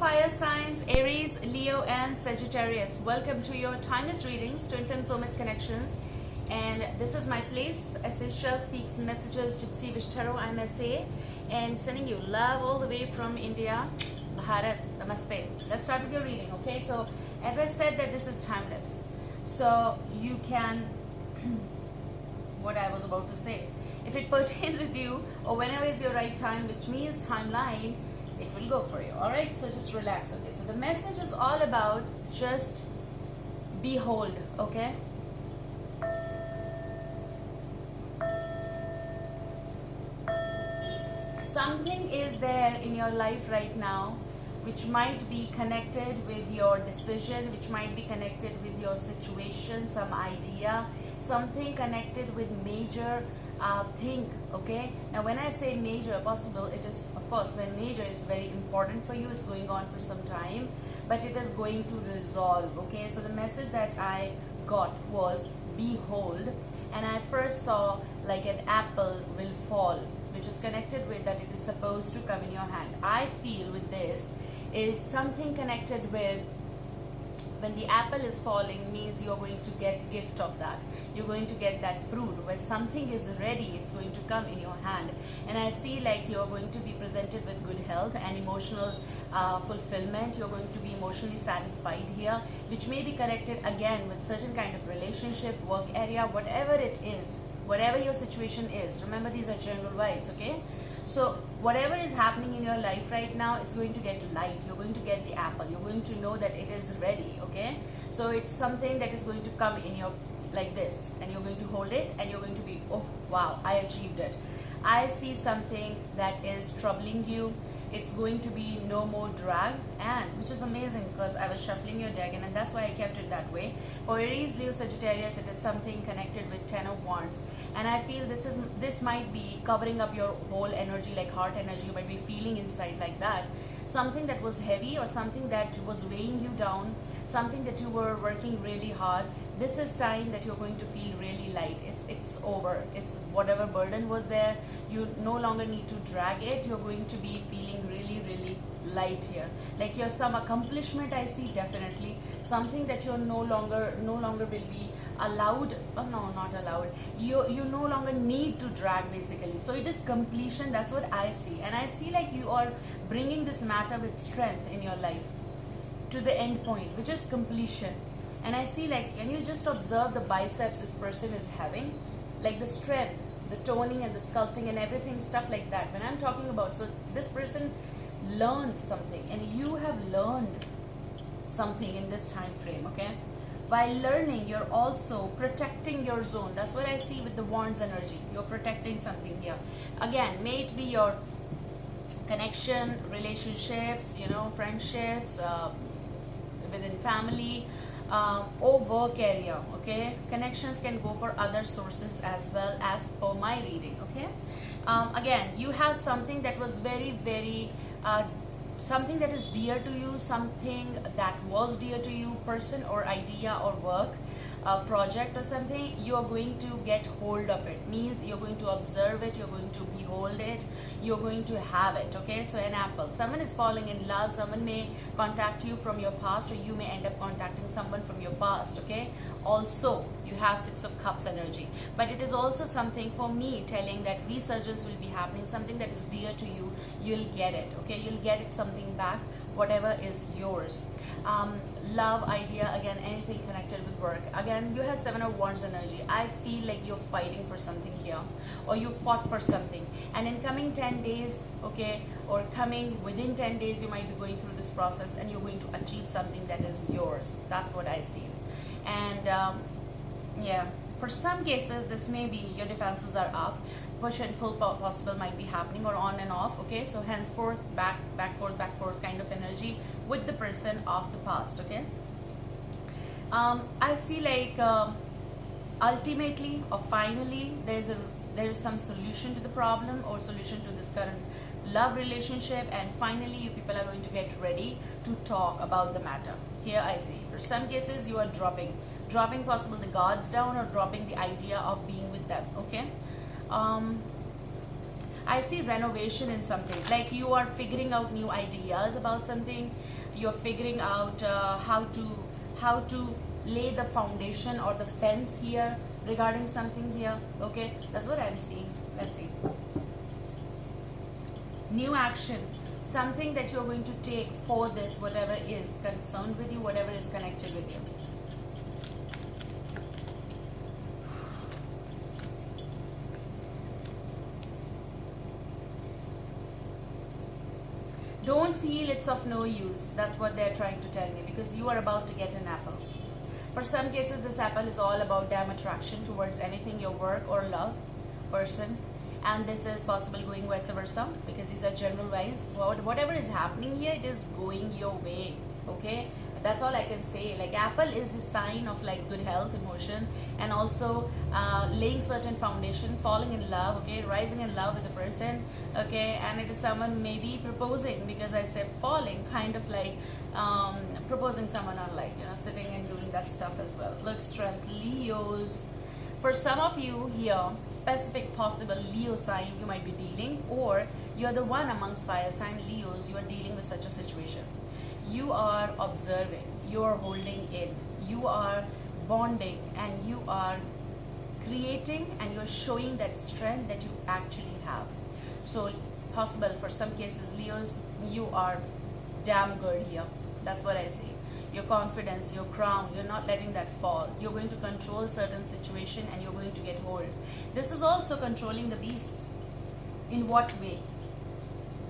fire signs, Aries, Leo and Sagittarius. Welcome to your timeless readings, Twin Flame Soulmates Connections. And this is my place. Essential Speaks Messages, Gypsy Wish Tarot. I'm SA and sending you love all the way from India. Bharat, Namaste. Let's start with your reading, okay? So, as I said that this is timeless. So, you can, what I was about to say. If it pertains with you or whenever is your right time, which means timeline, it will go for you. Alright, so just relax. Okay, so the message is all about just behold, okay? Something is there in your life right now which might be connected with your decision, which might be connected with your situation, some idea, something connected with major thing, okay? Now when I say major, possible, it is, of course, when major is very important for you, it's going on for some time, but it is going to resolve, okay? So the message that I got was behold, and I first saw like an apple will fall, which is connected with that it is supposed to come in your hand. I feel with this is something connected with when the apple is falling means you're going to get gift of that. You're going to get that fruit. When something is ready, it's going to come in your hand. And I see like you're going to be presented with good health and emotional fulfillment. You're going to be emotionally satisfied here, which may be connected again with certain kind of relationship, work area, whatever it is. Whatever your situation is, remember these are general vibes, okay? So whatever is happening in your life right now is going to get light. You're going to get the apple. You're going to know that it is ready, okay? So it's something that is going to come in your, like this, and you're going to hold it and you're going to be, oh wow, I achieved it. I see something that is troubling you. It's going to be no more drag, and which is amazing because I was shuffling your deck and that's why I kept it that way. For Aries, Leo, Sagittarius, it is something connected with Ten of Wands, and I feel this might be covering up your whole energy, like heart energy. You might be feeling inside like that, something that was heavy or something that was weighing you down, something that you were working really hard. This is time that you're going to feel really light. It's over. It's whatever burden was there, you no longer need to drag it. You're going to be feeling really light here, like you're some accomplishment. I see definitely something that you're no longer will be allowed. Oh no, not allowed. You no longer need to drag, basically. So it is completion. That's what I see, and I see like you are bringing this matter with strength in your life to the end point, which is completion. And I see like, can you just observe the biceps this person is having, like the strength, the toning and the sculpting and everything, stuff like that when I'm talking about. So this person learned something and you have learned something in this time frame, okay? While learning, you're also protecting your zone. That's what I see with the Wands energy. You're protecting something here. Again, may it be your connection, relationships, you know, friendships, within family, or work area, okay? Connections can go for other sources as well as for my reading, okay? Again, you have something that was very something that is dear to you, something that was dear to you, person or idea or work, project or something. You are going to get hold of it, means you're going to observe it, you're going to behold it, you're going to have it, okay? So an apple, someone is falling in love, someone may contact you from your past, or you may end up contacting someone from your past, okay? Also you have Six of Cups energy, but it is also something for me telling that resurgence will be happening. Something that is dear to you, you'll get it, okay? You'll get it, something back, whatever is yours. Love, idea, again, anything connected with work. Again, you have Seven of Wands energy. I feel like you're fighting for something here, or you fought for something, and in coming 10 days, okay, or coming within 10 days, you might be going through this process and you're going to achieve something that is yours. That's what I see. And yeah, for some cases this may be your defenses are up, push and pull possible might be happening, or on and off, okay? So henceforth back forth kind of energy with the person of the past, okay? I see like ultimately or finally there is some solution to the problem or solution to this current love relationship, and finally you people are going to get ready to talk about the matter. Here I see for some cases you are dropping possible the guards down, or dropping the idea of being with them, okay? I see renovation in something, like you are figuring out new ideas about something. You're figuring out how to lay the foundation or the fence here regarding something here. Okay, that's what I'm seeing. Let's see. New action, something that you're going to take for this, whatever is concerned with you, whatever is connected with you. Don't feel it's of no use. That's what they're trying to tell me, because you are about to get an apple. For some cases, this apple is all about damn attraction towards anything, your work or love person. And this is possible going vice versa, because these are general wise. Whatever is happening here, it is going your way. Okay, that's all I can say. Like, apple is the sign of like good health, emotion, and also laying certain foundation, falling in love. Okay, rising in love with a person. Okay, and it is someone maybe proposing, because I said falling, kind of like proposing someone on, like, you know, sitting and doing that stuff as well. Look, strength, Leos. For some of you here, specific possible Leo sign you might be dealing, or you're the one amongst fire sign Leos, you are dealing with such a situation. You are observing, you are holding in, you are bonding, and you are creating, and you're showing that strength that you actually have. So possible for some cases, Leos, you are damn good here. That's what I see. Your confidence, your crown, you're not letting that fall. You're going to control certain situation, and you're going to get hold. This is also controlling the beast. In what way?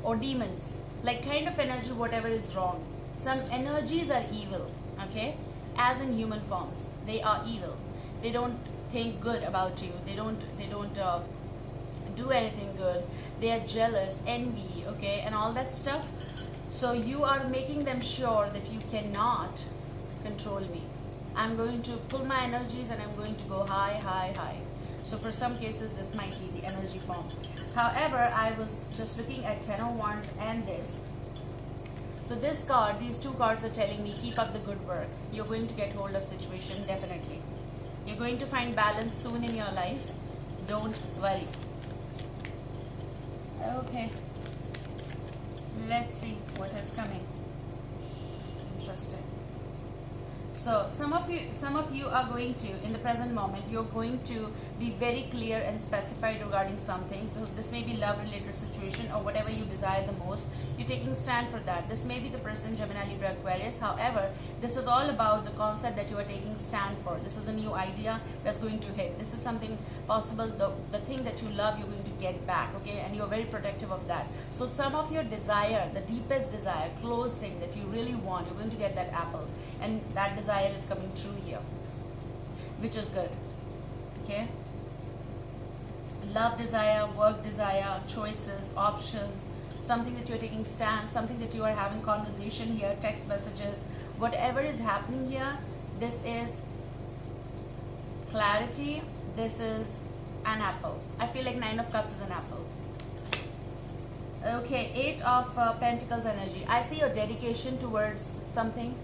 Or demons, like kind of energy, whatever is wrong. Some energies are evil, okay, as in human forms. They are evil. They don't think good about you. They don't do anything good. They are jealous, envy, okay, and all that stuff. So you are making them sure that you cannot control me. I'm going to pull my energies, and I'm going to go high, high, high. So for some cases, this might be the energy form. However, I was just looking at Ten of Wands and this. So this card, these two cards are telling me, keep up the good work. You're going to get hold of situation, definitely. You're going to find balance soon in your life. Don't worry. Okay. Let's see what is coming. Interesting. So some of you are going to, in the present moment, you're going to be very clear and specified regarding some things. So this may be love related situation, or whatever you desire the most. You're taking stand for that. This may be the person Gemini, Libra, Aquarius. However, this is all about the concept that you are taking stand for. This is a new idea that's going to hit. This is something possible. The thing that you love, you're going to get back, okay, and you're very protective of that. So some of your desire, the deepest desire, close thing that you really want, you're going to get that apple, and that desire is coming true here, which is good. Okay, love desire, work desire, choices, options, something that you're taking stance, something that you are having conversation here, text messages, whatever is happening here. This is clarity. This is an apple. I feel like Nine of Cups is an apple. Okay, Eight of Pentacles energy. I see your dedication towards something,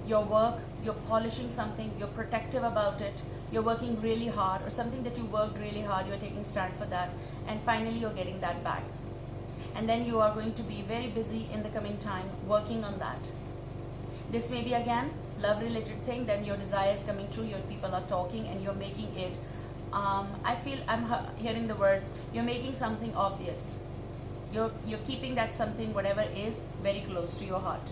your work, you're polishing something, you're protective about it, you're working really hard, or something that you worked really hard, you're taking stand for that, and finally you're getting that back. And then you are going to be very busy in the coming time working on that. This may be again love related thing. Then your desire is coming true, your people are talking, and you're making it I feel I'm hearing the word, you're making something obvious. You're keeping that something, whatever is, very close to your heart.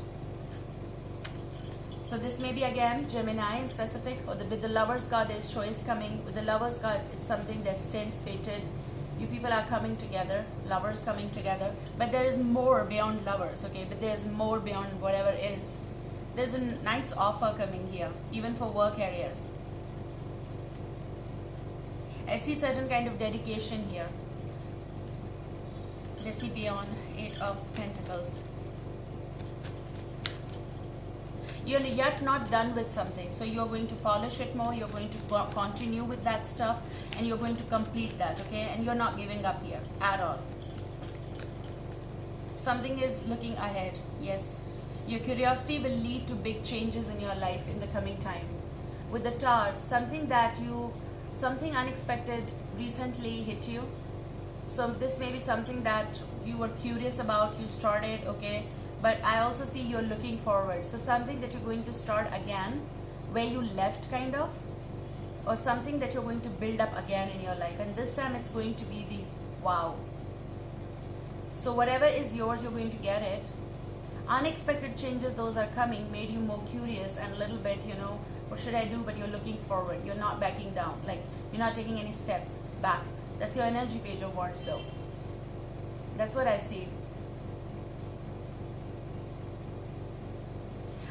So this may be again Gemini in specific, or with the Lovers card there's choice coming. With the Lovers card, it's something destined, fated. You people are coming together, lovers coming together, but there is more beyond lovers, okay? But there's more beyond whatever is. There's a nice offer coming here, even for work areas. I see certain kind of dedication here. Let's see beyond. Eight of Pentacles. You're yet not done with something, so you're going to polish it more, you're going to continue with that stuff, and you're going to complete that, okay? And you're not giving up here at all. Something is looking ahead, yes. Your curiosity will lead to big changes in your life in the coming time. With the Tower, something unexpected recently hit you, So this may be something that you were curious about, you started, okay, but I also see you're looking forward. So something that you're going to start again where you left, kind of, or something that you're going to build up again in your life, and this time it's going to be the wow. So whatever is yours, you're going to get it. Unexpected changes, those are coming, made you more curious and a little bit, you know, what should I do? But you're looking forward, you're not backing down, like you're not taking any step back. That's your energy, Page of Wands, though. That's what I see.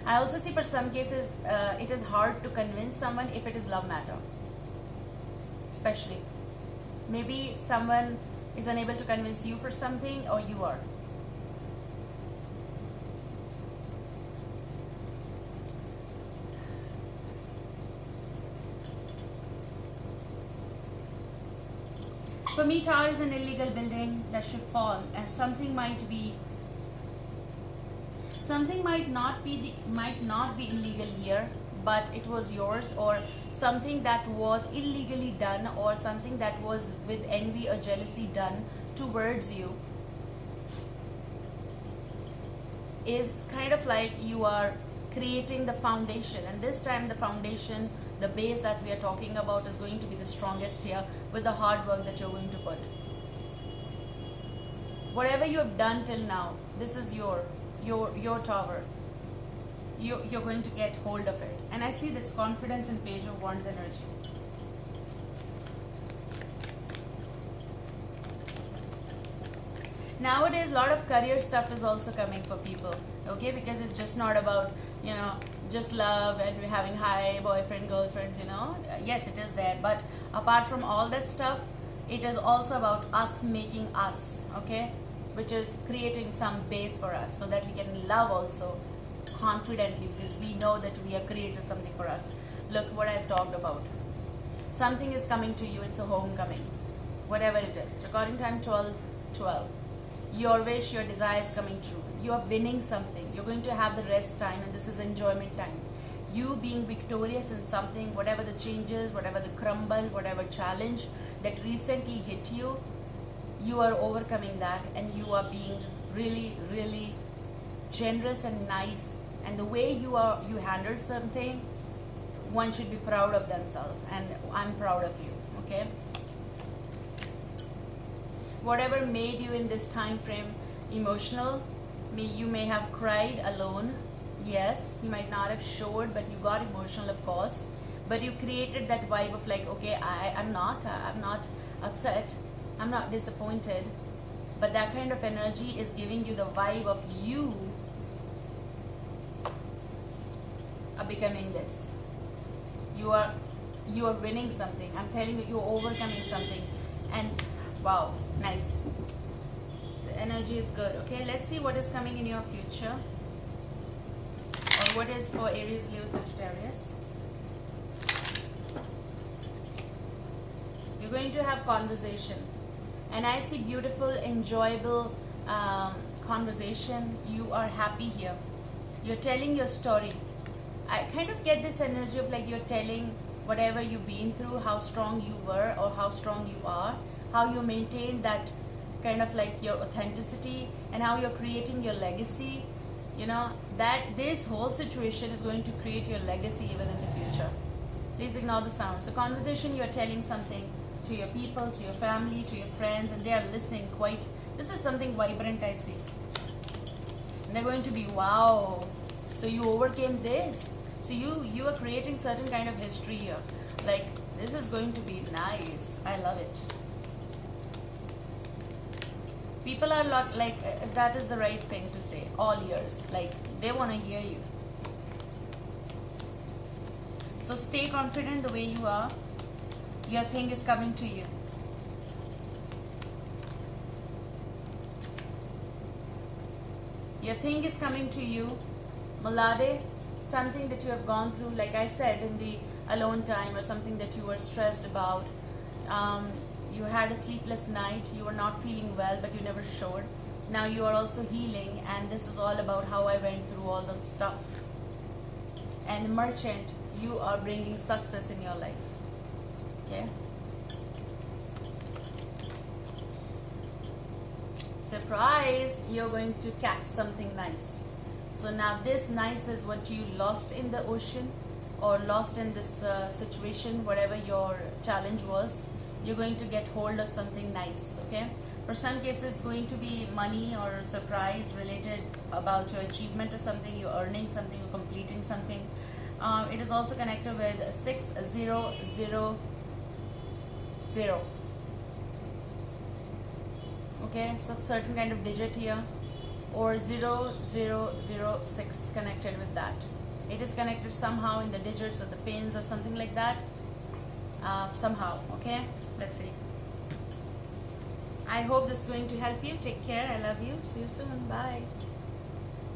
I also see for some cases it is hard to convince someone if it is love matter, especially. Maybe someone is unable to convince you for something, or you are. For me, Tower is an illegal building that should fall, and something might not be illegal here, but it was yours, or something that was illegally done, or something that was with envy or jealousy done towards you, is kind of like you are creating the foundation, and this time the foundation, the base that we are talking about, is going to be the strongest here with the hard work that you're going to put. Whatever you have done till now, this is your tower. You're going to get hold of it, and I see this confidence in Page of Wands energy. Nowadays, a lot of career stuff is also coming for people, okay, because it's just not about, you know, just love and we're having high boyfriend, girlfriends, you know. Yes, it is there, but apart from all that stuff, it is also about us making us, okay, which is creating some base for us so that we can love also confidently, because we know that we have created something for us. Look what I talked about. Something is coming to you, it's a homecoming, whatever it is. Recording time 12:12. Your wish, your desire is coming true. You are winning something. You're going to have the rest time, and this is enjoyment time. You being victorious in something, whatever the changes, whatever the crumble, whatever challenge that recently hit you, you are overcoming that, and you are being really, really generous and nice. And the way you handled something, one should be proud of themselves, and I'm proud of you, okay? Whatever made you in this time frame emotional, you may have cried alone. Yes, you might not have showed, but you got emotional, of course. But you created that vibe of like, okay, I'm not upset, I'm not disappointed. But that kind of energy is giving you the vibe of you are becoming this. You are winning something. I'm telling you, you're overcoming something. And wow, nice. The energy is good. Okay, let's see what is coming in your future, or what is for Aries, Leo, Sagittarius. You're going to have conversation, and I see beautiful, enjoyable conversation. You are happy here. You're telling your story. I kind of get this energy of like you're telling whatever you've been through, how strong you were or how strong you are, how you maintain that kind of like your authenticity, and how you're creating your legacy. You know, that this whole situation is going to create your legacy even in the future. Please ignore the sound. So conversation, you're telling something to your people, to your family, to your friends, and they are listening quite. This is something vibrant I see. And they're going to be, wow, so you overcame this. So you are creating certain kind of history here. Like, this is going to be nice. I love it. People are like, that is the right thing to say, all ears. Like, they want to hear you. So stay confident the way you are. Your thing is coming to you. Your thing is coming to you. Malade, something that you have gone through, like I said, in the alone time, or something that you were stressed about. You had a sleepless night, you were not feeling well, but you never showed. Now you are also healing, and this is all about how I went through all the stuff. And Merchant, you are bringing success in your life. Okay? surprise, you're going to catch something nice. So now this nice is what you lost in the ocean or lost in this situation, whatever your challenge was. You're going to get hold of something nice. Okay, for some cases it's going to be money or surprise related about your achievement or something, you're earning something, you're completing something. It is also connected with 6000. Okay, so certain kind of digit here, or 0006 connected with that. It is connected somehow in the digits or the pins or something like that, somehow. Okay, let's see. I hope this is going to help you. Take care. I love you. See you soon. Bye.